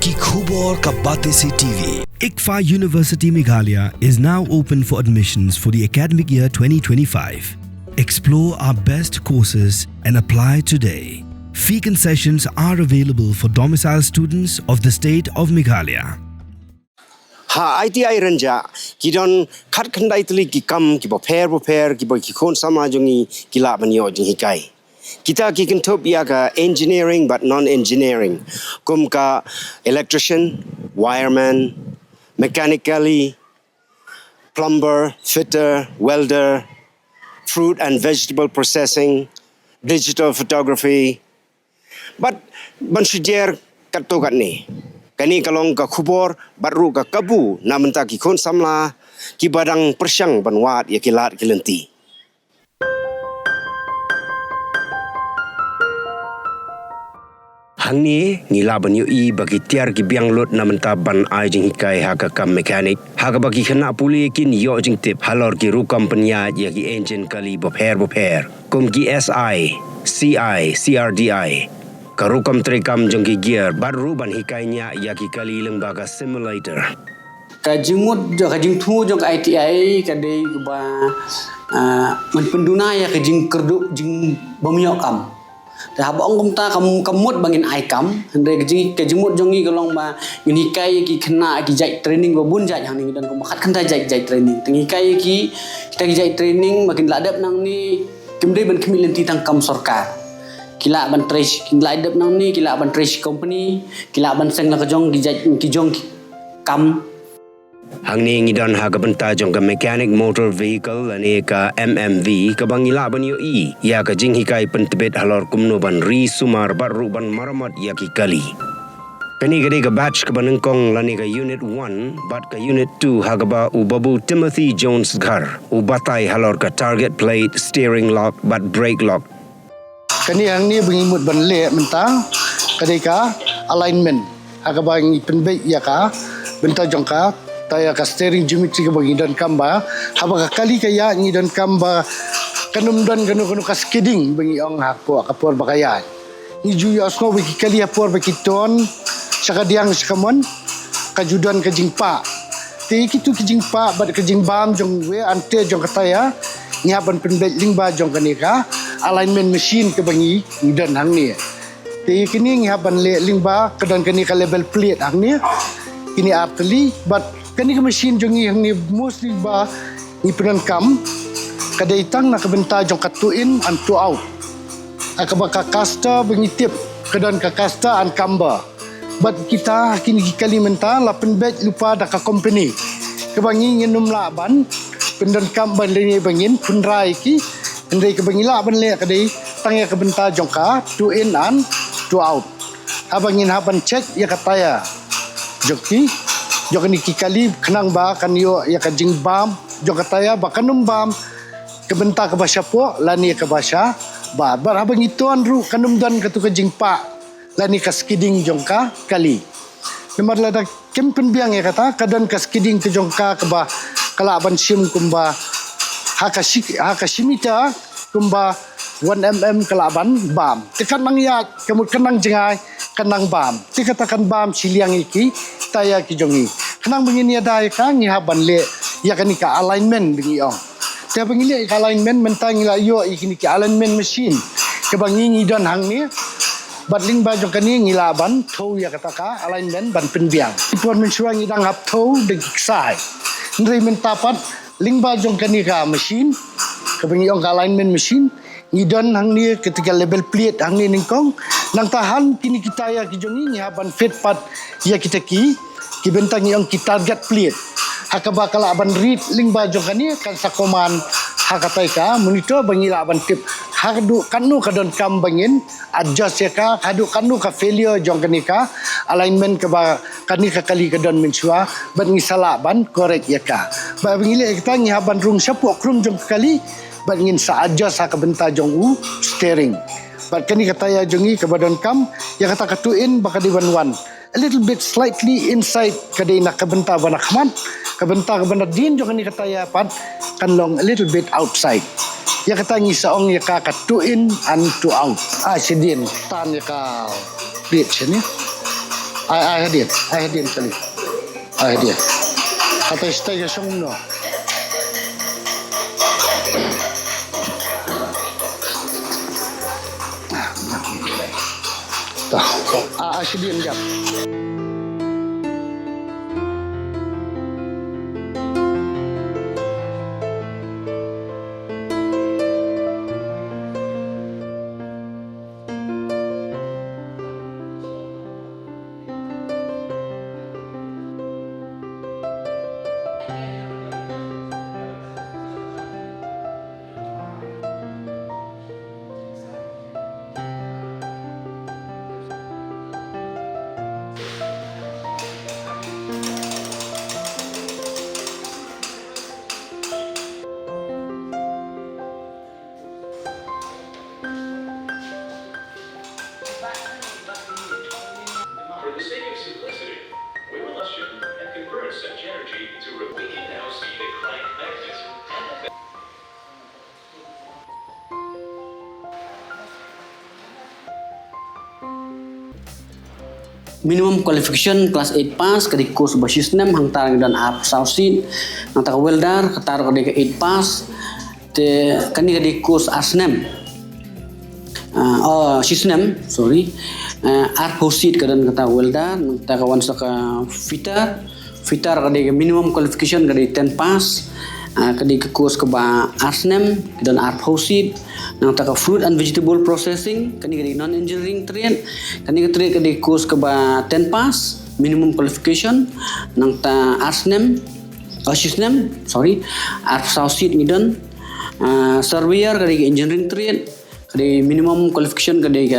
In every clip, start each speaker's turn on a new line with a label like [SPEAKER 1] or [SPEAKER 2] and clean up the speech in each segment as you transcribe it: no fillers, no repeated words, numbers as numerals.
[SPEAKER 1] ki khubor ka bate se TV. ICFA University Meghalaya is now open for admissions for the academic year 2025. Explore our best courses and apply today. Fee concessions are available for domicile students of the state of Meghalaya.
[SPEAKER 2] Ha ITI Rynjah kidon khat khandai tli ki kam ki bo pher ki bo ki khon samajongi ki la banyo jing hikai kita ki kan top ya ka engineering but non engineering kum ka electrician, wireman, mechanically, plumber, fitter, welder, fruit and vegetable processing, digital photography, but ban sujer kat to kat ni kani kalong ka khubor baru ka kabu namenta ki khon samla ki badang persyang banwat ya kilat kilenti. Hangni ngila banyo I bagi tiar ki biang lot namenta ban ai jing hikai haka kam mekanik haka bagi khana puli kin yo jing tip halor ki ru kompanya ya ki engine kali bopher kum ki SI CI CRDI karukam trekam jongki gear baru ban hikainya ya ki kali lembaga simulator
[SPEAKER 3] kajimut kajing thu jong ITI kadai ba man penduna ya kajing kerduk jing bamiok kam dah bong kumta kamut bangin ai kam hande kajimut jongi kalong ba ngin hikai ki khna ki jai training ba bun jai hang ni dan ko khat khanta jai training tengi kai ki kita ki jai training makin ladap nang ni kimdai ban khmilenti tang kam sarkar kila ban Trei kila idap nang ni kila ban Trei company kila ban seng la kajong ki jong kam
[SPEAKER 2] hang ni ngidon ha ka benta jong ka mechanic motor vehicle ane ka MMV ka bangila ban yo I ya ka jing hikai Pyntbit halor kumno ban ri sumar baru ban maramat ya ki kali kani gade ka batch ka banengkong lani ka unit 1 bat ka unit 2 ha ka ba ubabu Timothy Jones Ghar ubatai halor ka target plate steering lock bat brake lock
[SPEAKER 4] kani hang ni bengimut ban le mentang kadai ka alignment aga bang Pyntbit ya ka benta jongka taya ka steering geometry ka bagi dan kamba haba ka kali kaya ni dan kamba kanum dan kanu ka skidding bagi ong hakpo kapor bakayan ni juyo asno bagi kali apor bagi ton saka diang sakamon kajudan ka jingpa ti kitu ki jingpa bad ka jingbam jong we ante jong kataya ni haban Pyntbit lingba jong kanika alignment machine ke bangi dan hang ni ti kini ngaban le lingba kedan kini ka level plate hang ni kini artli but kini ka machine jongi hang ni mostly ba ni penan kam kadai tang nak benta jong katu in and to out akaba ka kasta bangi tip kedan ka kasta and kamba but kita kini kali menta la Pyntbit lupa da ka company ke bangi ngenum laban pendan kam ban le bangin punrai ki Andai ke bangila ban le kadai tangya ke benta jongka to in and to out. Abangin haban check ya kataya. Joki jokani kikali kenang ba kan yo ya ka jingbam jok kataya ba kanum bam ke benta ke basya po lani ke basya ba bar habang ituan ru kanum dan katu ke jingpa lani ka skidding jongka kali. Nemar lada kempen biang ya kata kadan ka skidding ke jongka ke ba kalaban sim kumba Hakashimita kumba 1mm kelaban bam tekan mangyat kemut kenang jengai kenang bam tikatakan bam siliang iki taya ki jongi kenang bengini ada ka ngi haban le ya kani ka alignment bengi ong te bengi le ka alignment mentang ila yo ikini ka alignment machine ke bangi ngi don hang ni badling ba jong kani ngi laban thau ya kataka alignment ban penbiang ipon mensuang idang hap thau de sai ndrei mentapat lingba jong kani ka machine kabangi ong alignment machine ngidon hang ni ketika level plate hang ni ningkong nang tahan kini kita ya ki jongi ni haban fit pat ya kita ki bentang ong ki target plate hakaba kala aban read lingba jong kani kan sakoman hakatai ka monitor bangi aban tip hadu kanu kadon kam bangin adjust ya ka hadu kanu ka failure jong kani ka alignment ke ba kani ka kali kadon mensua ban ngi sala ban correct ya ka ba bangile kita ngi haban rung sapok krum jong kali ban ngin sa adjust ha ka benta jong u steering ba kani kata ya jongi ke badan kam ya kata katuin ba kadi wan a little bit slightly inside kadai nak kabenta banak man kabenta kabenda din jong kani kata ya pat kan long a little bit outside ya kata ngi saong ya ka to in and to out sidin tan ya ka bit sini ai hadir sekali. Ai hadir. Kata stay ke sungno. Tah. Hadir jap.
[SPEAKER 5] For the sake of simplicity, we will usher and convert such energy to we can now see the crank mechanism and the
[SPEAKER 3] minimum qualification class 8 pass kadi course basisnem hang tar dan ap sausin hang tar welder katar kadi 8 pass te kani kadi course asnem sisnem art proceed kadan kata welder ta kawan saka fitar kadi minimum qualification kadi 10 pass kadi ke course ke ba asnem dan art proceed nang ta fruit and vegetable processing kani kadi non engineering trade kani ke trade kadi course ke ba 10 pass minimum qualification nang ta asnem sisnem art proceed ngidan surveyor kadi engineering trade kadi minimum qualification kadi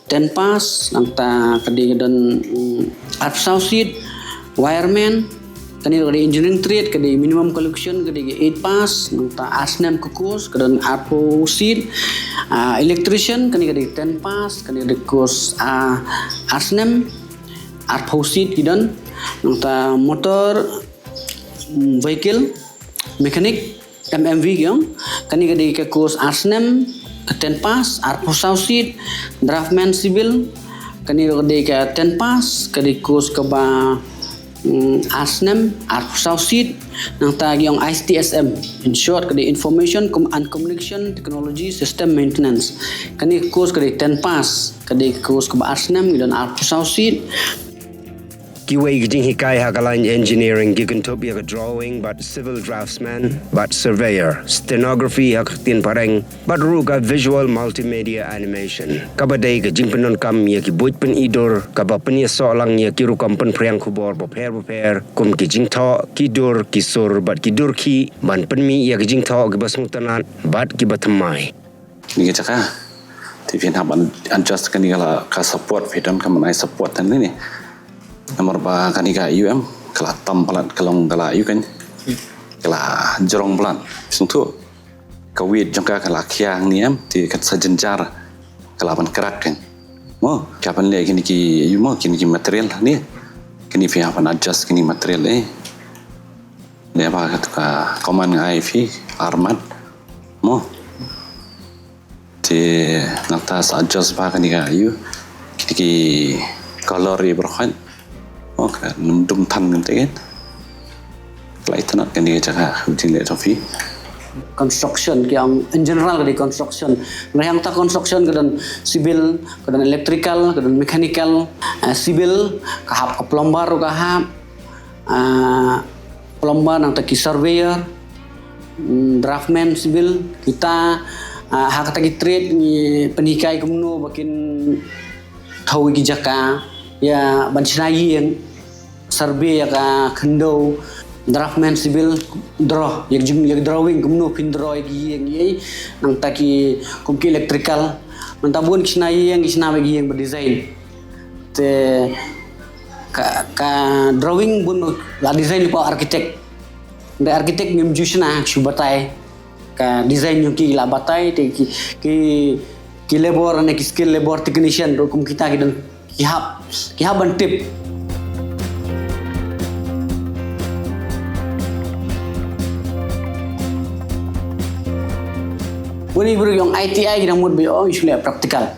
[SPEAKER 3] 10 pass nang ta kadi dan art proceed wireman kani kadi engineering trade kadi minimum qualification kadi 8 pass nang ta asnem ke course kadi art proceed electrician kani kadi 10 pass kani kadi course asnem art proceed kidan nang ta motor vehicle mechanic MMV yang kani kadi ke course asnem ke 10 pass art proceed draftman civil kani kadi ke 10 pass kadi course ke ba asnem art proceed nang tagi ang ICTSM in short kadi information and communication technology system maintenance kani course kadi 10 pass kadi course ke ba asnem dan art proceed
[SPEAKER 2] Kiway gijing hikai hakalan engineering gigantup ya drawing but civil draftsman but surveyor stenography hakatin pareng but ruga visual multimedia animation kabadai gijing penon kam ya ki buit pen idor kaba pen ya solang ya ki rukam pen priang kubor boper kum gijing tho ki dur ki sur but ki dur ki ban pen mi ya gijing tho gibas mutanan but ki batamai
[SPEAKER 6] ni jaka tipin haban adjust kan digala ka support fidan kam nai support tan ni nomor ba kanika UM kala tampalan kalong kala yu kan kala jorong plan sungtu kawit jangka kala khiang ni am ti kat sajenjar kala ban kerak kan mo kapan le kini ki yu mo kini ki material ni kini fi apa adjust kini material le ba kat ka command ngai fi armat mo ti nata adjust ba kanika yu kini ki color berkhan okay nundum tan ngentek kelai tanat kan dia cakap hujung le tofi
[SPEAKER 3] construction yang in general kadi construction yang ta construction kedan civil kedan electrical kedan mechanical civil kahap ke plumber kahap plumber nang ta ki surveyor draftman civil kita hak ta ki trade ni penikai kumno bakin thau ki jaka ya bansinai yang survey ya ka khando draftman civil draw yang drawing kumno pin draw yang ye nang taki kumki electrical mantabun kisnai yang yang berdesign te ka drawing bun la design pa architect de architect ngim jusna subatai ka design yung ki la batai te ki labor ne ki skill labor technician ro kum kita kidan kihab ban tip Buni beri yang ITI kita mud bio isu praktikal.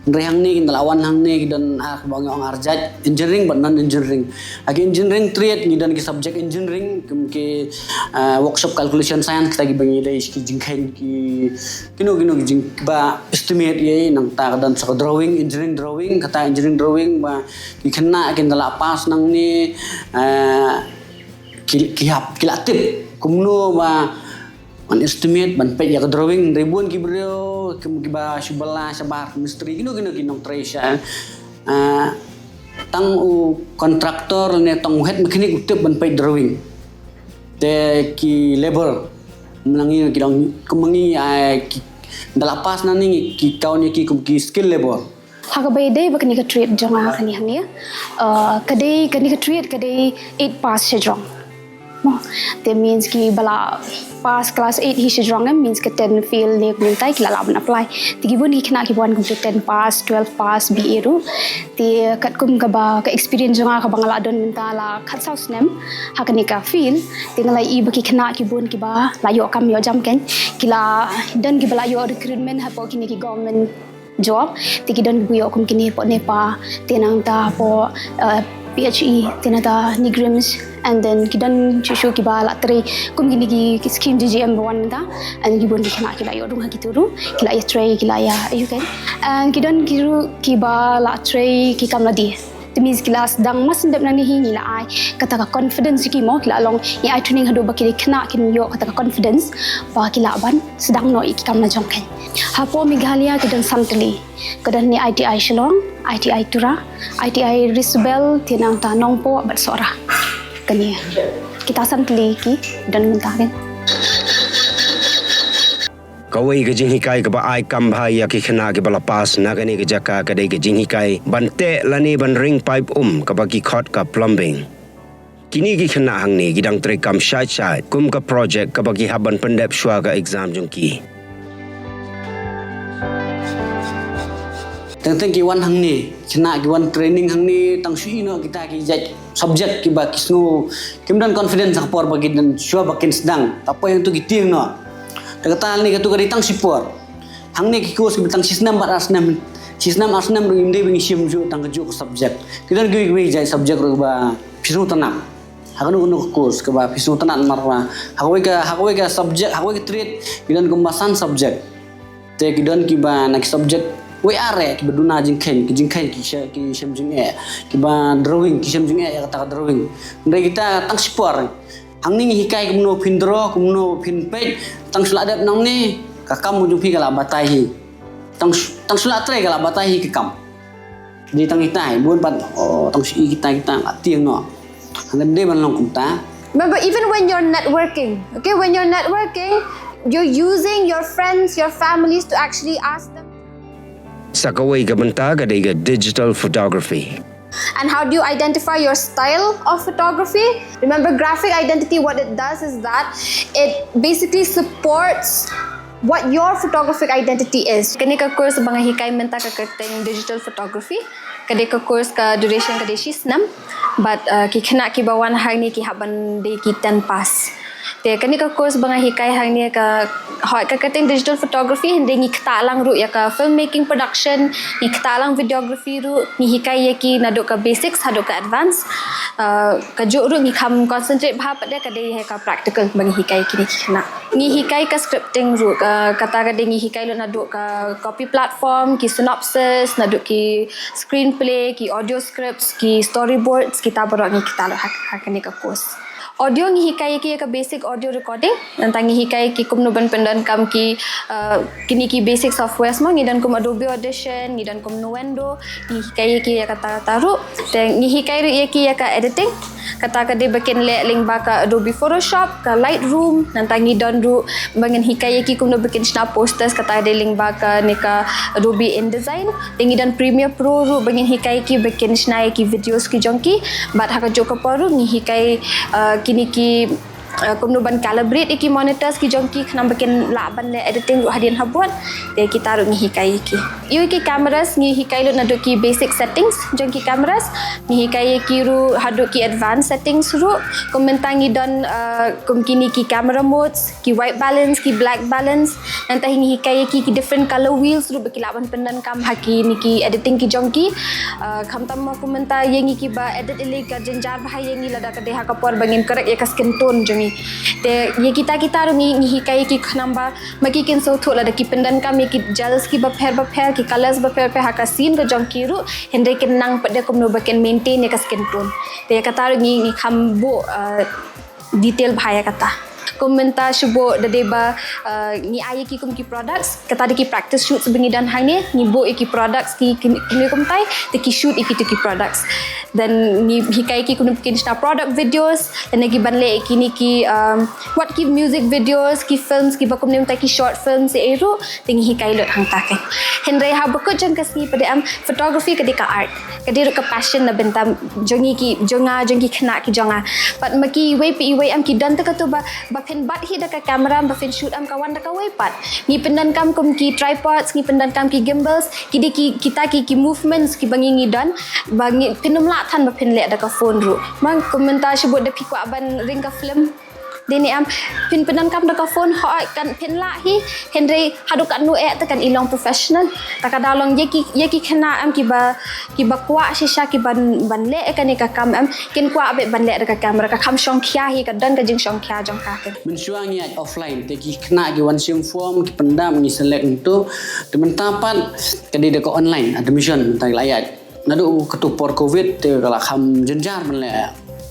[SPEAKER 3] Rehang ni kita lawan hang ni dan bang orang arjat engineering but non engineering. Agi engineering trade ni dan ki subject engineering ke workshop calculation science kita gi bangi dai ki jingkhain ki kino jing ba estimate ye nang ta dan sa drawing engineering drawing kata engineering drawing ba ki kena kita la pas nang ni kilatip kumno ba an estimate ban pet ya drawing ribuan ki bro kiba shubala sabar misteri gino nong Trei tang kontraktor ne tang head mechanic utip ban pet drawing te ki labor menangi kidang kemangi ki dalapas nani ki kaun ki skill labor
[SPEAKER 7] Hakabai day bakani ka trade jonga kani hangya kadai kani ka trade kadai 8 pass sejong. That means ki bala pass class 8 hi sejong means ka 10 fail ne kuntai ki laban apply. Tigi bun ki kena ki buan kum 10 pass 12 pass BA ru. Ti kat kum ka ba ka experience jonga ka bangala don minta la khat saus nem hakani ka feel tingala I baki kena ki bun ki ba layo kam yo jam ken kila dan ki bala yo recruitment ha po kini ki government job tiki don buyo kum kini po nepa tinang ta po PHE tinata nigrims and then kidan chuchu ki bala Trei kum kini ki scheme GGM one ta and gibon ki khana kila yo dung ha kituru kila ya Trei kila ya you can and kidan kiru ki bala Trei ki kam ladi means kilas dang mas ndep nani hi la ai kata ka confidence ki mo kila long ni ai training hado bakiri khna kin yo kata ka confidence ba kila ban sedang no ik kam na jongken hapo Meghalaya kidan samtali kadan ni ITI Shillong ITI Tura ITI Risbel tinang tanong po bat sora kania kita samtali ki dan mentaken
[SPEAKER 2] Kawai ke jing hikai ke ba ai kam bhai ya ki khana ke bala pas na gani ke jaka ke dai ke jing hikai bante lani ban ring pipe ke ba ki khot ka plumbing kini ki khana hang ni gidang Trei kam shai kum ka project ke ba ki haban pendep shwa ka exam jong ki
[SPEAKER 3] teng ki wan hang ni kena ki wan training hang ni tang sui no kita ki jaj subject ki ba kisnu kimdan confidence ak por bagi dan shwa bakin sedang apa yang tu ki ting no Kata ni katu kari tang sipor. Hang ni kikos ki tang sisnam bar asnam. Sisnam asnam ru inde bingi sim ju tang ju subject. Kidan gi jai subject ru ba pisu tanam. Hakanu kuno kos ke ba pisu tanam marwa. Hakwe ka subject hakwe ka trade kidan kumbasan subject. Te kidan ki ba nak subject we are ki beduna jingkhen ki sem jing ki ba drawing ki sem jing kata drawing. Ndai kita tang sipor. Hang ni hikai kumno pindro kumno pinpet tang suladap nang ni kakam mujung pi kala batai tang sulat Trei kala batai kakam di tang hitai buan pat tang si kita atiang no hang de ban long kumta.
[SPEAKER 8] Remember, even when you're networking, okay, when you're networking, you're using your friends, your families to actually ask them.
[SPEAKER 2] Sakawai ke benta ke dai ke digital photography
[SPEAKER 8] And how do you identify your style of photography? Remember, graphic identity, what it does is that it basically supports what your photographic identity is. Kani ka course banga hikay menta ka kerteng digital photography. Kadi ka course ka duration kadi 6 but ki kena ki bawan hang ni ki haban de ki 10 pass. Te kani ka course banga hikay hang ni ka hoi ka kerteng digital photography hindi ngi kta lang ru ya ka filmmaking production ngi kta lang videography ru ngi hikay ya ki nado ka basics hado ka advance ka jo ru ngi kham concentrate bha pada kadi he ka practical banga hikay kini ki kena ngi hikay ka scripting ru kata kadi ngi hikay lo nado ka copy platform ki synopsis nado ki screenplay ki audio scripts ki storyboards kita baru ngi kita lo hakani ka course audio ngi hikay ki ka basic audio recording nantang ngi hikay ki kumno ban pendan kam ki kini ki basic software semua ngi dan kum Adobe Audition ngi dan kum Nuendo ngi hikay ki ya kata taru dan ngi hikay ri ki ya ka editing kata ka de bakin link ba ka Adobe Photoshop ka Lightroom nantang ngi dan ru bangen hikay ki kumno bikin snap posters kata de link ba ka ni ka Adobe InDesign ngi dan Premiere Pro ru bangen hikay ki bikin snai ki videos ki jongki bat haka joka paru ngi hikay kini ki kumno ban calibrate iki monitors ki jong ki khnam bakin la ban le editing ru hadian habot te kita ru ngi hikai ki yu ki cameras ngi hikai lu nadu ki basic settings jong ki cameras ngi hikai ki ru hadu ki advanced settings ru komentangi don kum kini ki camera modes ki white balance ki black balance nanti ngi hikai ki different color wheels ru baki laban pendan kam haki ni ki editing ki jong ki kam tam komenta yengi ki ba edit ile ka jenjar bahaya ngi lada ka deha kapor bangin correct ya ka skin tone jongi te ye kita ru ngi hikai ki khnamba maki kin so thola da ki pendan kam ye ki gels ki ba pher ki colors ba pher haka scene ka jong ki ru hende kin nang pada komno baken maintain ya ka skin tone te kata ru ngi khambo detail bahaya kata komenta shubo da deba ni aye ki kum ki products kata de ki practice shoot sebengi dan hang ni ni bo ki products ki kum tai te ki shoot iki ki products dan ni hikai ki kun bikin product videos dan lagi banle ki ni ki what ki music videos ki films ki bakum ni tai ki short films eru ting hikai lot hang ta kan henry ha bako jang kasi pada am photography kedika art kadiru ka passion na bentam jongi ki jongi khna ki jonga pat maki wei pi wei am ki dan ta ka to ba pen bat hi da ka camera ba fen shoot am kawan da ka wei pat ni pendan kam kum ki tripods ni pendan kam ki gimbals ki di ki kita ki movements ki bangi ngi dan bangi penum la than ba pen le da ka phone ru mang komentar sebut da pi kwa ban ring ka film dini am pin pendan kam da ka phone ho kan pen la hi henry hadu kan nu ta kan ilong professional ta ka dalong ye ki khna am ki ba kwa shisha ki ban le ka ni ka kam am kin kwa be ban le da ka camera ka kham shong khya hi ka dan ka jing shong khya jong ka ke
[SPEAKER 3] men syuang ya offline te ki khna ki wan sim form ki pendam ni select tu temen tapan ka di ka online admission ta layat nadu ketupor covid te kala kham jenjar men le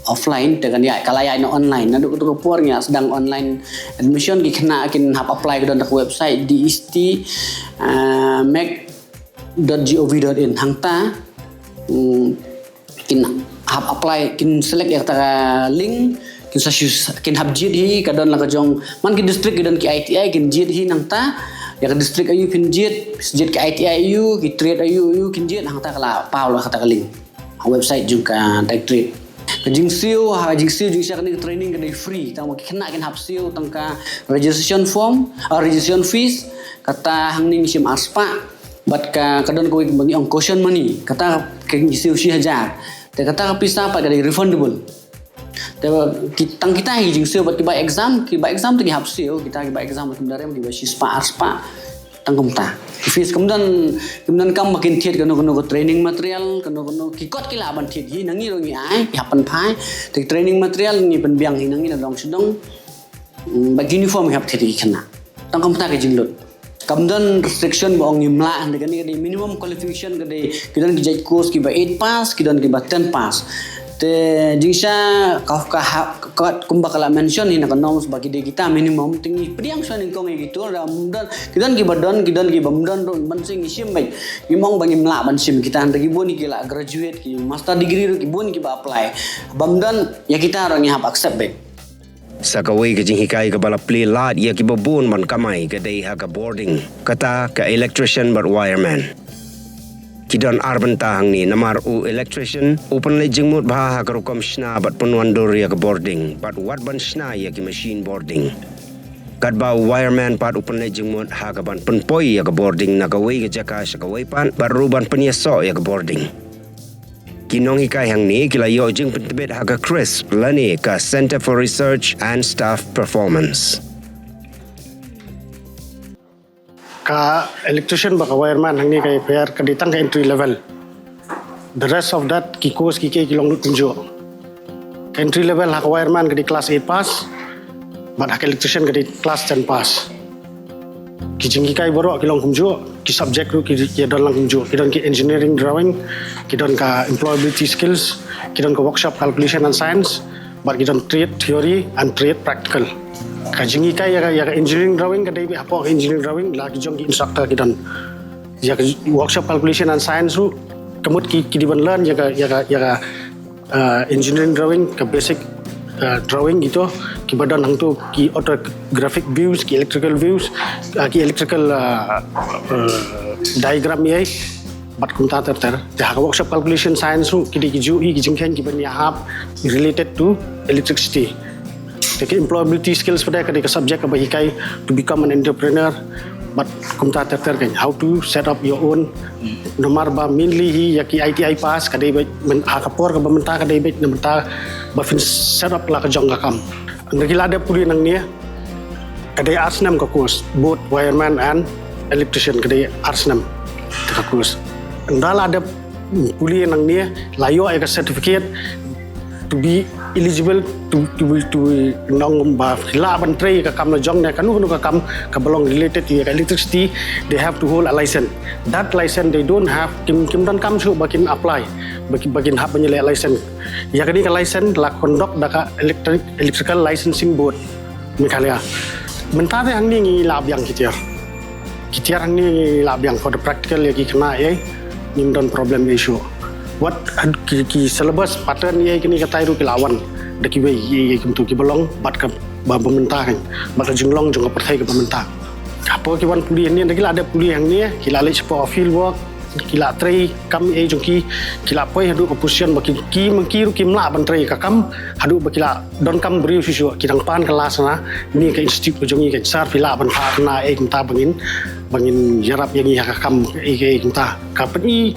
[SPEAKER 3] offline dengan ya kalau ya online nadu kutu kepornya sedang online admission ki kena kin hap apply ke dalam website dist.gov.in hangta kin hap apply kin select ya ta link kin sasus kin hap jit hi kadon la ka jong man ki district dan ki ITI kin jit hi nangta ya ka district ayu kin jit ki ITI ayu ki trade ayu kin jit hangta kala paulo kata ka link website juga tag trade jing siu jing syak ni training kan free tang kena kan hap siu tang ka registration form registration fees kata hang ning sim aspa bat ka kadon ko bagi on caution money kata ke siu si hajar te kata pisa pa dari refundable te kita jing siu bat ki ba exam tu ki hap siu kita ki ba exam bat kendare ki ba sispa aspa tangkum ta fees kemudian kam makin thiet kano training material kano kikot kila ban thiet hi nangi rongi ai hapan phai te training material ni ban biang hi nangi na dong sidong ba uniform hap thiet ki khana tangkum ta ke jinglot kemudian restriction ba ong nimla de ni minimum qualification ke de kidan ki judge course ki ba 8 pass kidan ki ba 10 pass te jingsha ka kumba kala mention ni nak nom bagi de kita minimum tinggi priang so ning kong gitu dan kidan ki badon kidan ki bamdan ron ban sing sim bai imong bangim la ban sim kita ndagi boni ki la graduate ki master degree ro ki boni ki ba apply bamdan ya kita ro ni hap accept bai
[SPEAKER 2] sakawai ke jing hikai ke bala play lat ya ki babon man kamai ke dei ha ka boarding kata ka electrician but wireman Kidon arban tahang ni namar u electrician open le jingmut baha karukom shna bat punwandur ya ke boarding but what ban shna ya ki machine boarding kadba wireman pat open le jingmut ha ka ban punpoi ya ke boarding na ka wei ke jaka ka wei pan bar ruban penyeso ya ke boarding kinong hikai hang ni kila yo jing Pyntbit ha ka crisp lani ka Center for Research and Staff Performance
[SPEAKER 4] ka electrician baka wireman hang ni kay pair kaditang ka entry level the rest of that ki course ki long lut tunjo ka entry level ha ka wireman kadi class 8 pass but ha ka electrician kadi class 10 pass ki jingi kai boro ki long kumjo ki subject ru ki don lang kumjo ki don ki engineering drawing ki don ka employability skills ki don ka workshop calculation and science but ki don trade theory and trade practical ka jingi kai ya ka engineering drawing ka dai apo engineering drawing la ki jong ki instructor ki dan ya ka workshop calculation and science ru kemut ki di ban learn ya ka engineering drawing ka basic drawing gitu ki badan hang tu ki orthographic views ki electrical views ki electrical diagram ye bat kumta ter ya ka workshop calculation science ru ki di ki ju ki jing khen ki ban ya hap related to electricity the employability skills pada kadai ka subject ka bahikai to become an entrepreneur, but kumta terkan how to set up your own nomor ba mainly hi yaki ITI pass kadai men akapor ka bamenta kadai bet namenta ba fin set up la ka jong ka kam ngila ada puli nang ni kadai arsenam ka course both wireman and electrician kadai arsenam ka course ndala ada puli nang ni layo ay ka certificate to be eligible to nong ba hila ban Trei ka kam na jong na kanu ka kam ka belong related to electricity, they have to hold a license. That license they don't have kim dan kam su bakin apply bakin hab banyele license ya kani ka license la conduct da ka electrical licensing board Meghalaya mentade hang ni lab yang kitiar hang ni lab yang for the practical lagi kena nim don problem issue what ki syllabus pattern ye kini katai ru kilawan de ki wei ye kim tu ki belong bat ka ba pemerintah kan bat jenglong jong ka perthai ka pemerintah apa ki wan puli ni kila ada puli yang ni kila le support field work kila Trei kam jong ki kila poi hadu ka position ba ki mengki ru kim la ban Trei ka kam hadu ba kila don kam beri susu kidang pan kelas na ni ka institute jong ni ka sar pila ban pa na kim ta bangin jarap yang ia kakam kita kapeni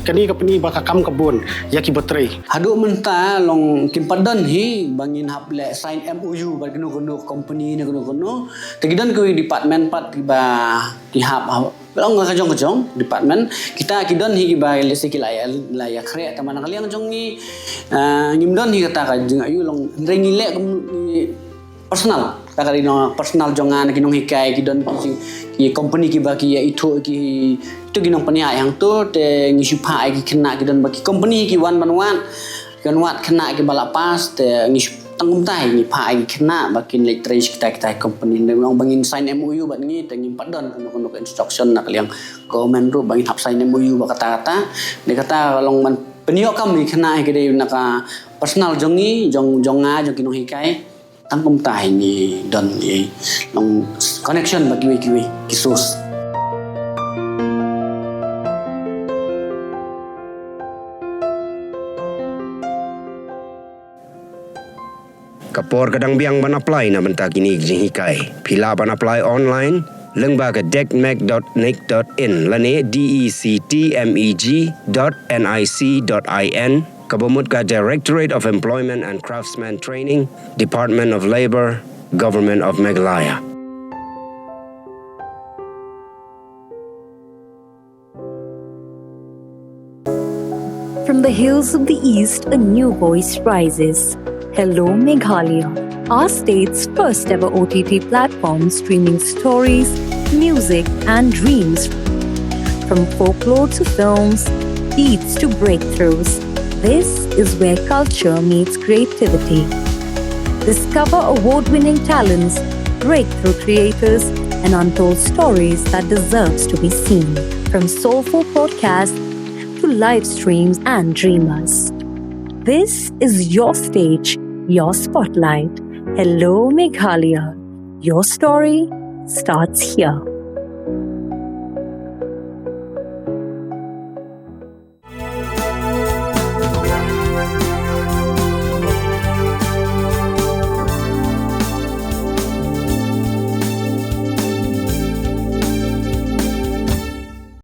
[SPEAKER 4] ba kakam kebun ya ki Trei
[SPEAKER 3] hadu menta long kim padan hi bangin hap le sign MOU ba gunu company ne gunu tegidan ko department pat ba ki hap long ka jong department kita kidan hi ba le sekilaya la ya kre taman kaliang jong ni ngimdon hi kata ka jeng ayu long rengile personal takari no personal jongan kinong hikai kidon ki company ki ba ki itu kinong pania yang tu te ngisupa ki kena kidon ba ki company ki wan banwan kan wat kena ki bala pas te ngis tangum tai ni pa ki kena ba kin electric kita company nang bangin sign MOU ba ni te ngim padon kono instruction nak liang government ru bangin hap sign MOU ba kata de kata long man peniok kam ni kena ki de naka personal jongi jonga jong kinong hikai tangkum tai ni don ni long connection bagi kiwi kisus
[SPEAKER 2] kapor kadang biang ban apply na benta kini jing hikai pila ban apply online lengba ke decmeg.nic.in lane dectmeg.nic.in kabamut ka Directorate of Employment and Craftsman Training, Department of Labor, Government of Meghalaya.
[SPEAKER 9] From the hills of the east, a new voice rises. Hello Meghalaya, our state's first ever OTT platform streaming stories, music and dreams. From folklore to films, beats to breakthroughs. This is where culture meets creativity. Discover award-winning talents, breakthrough creators, and untold stories that deserves to be seen. From soulful podcasts to live streams and dreamers. This is your stage, your spotlight. Hello Meghalaya. Your story starts here.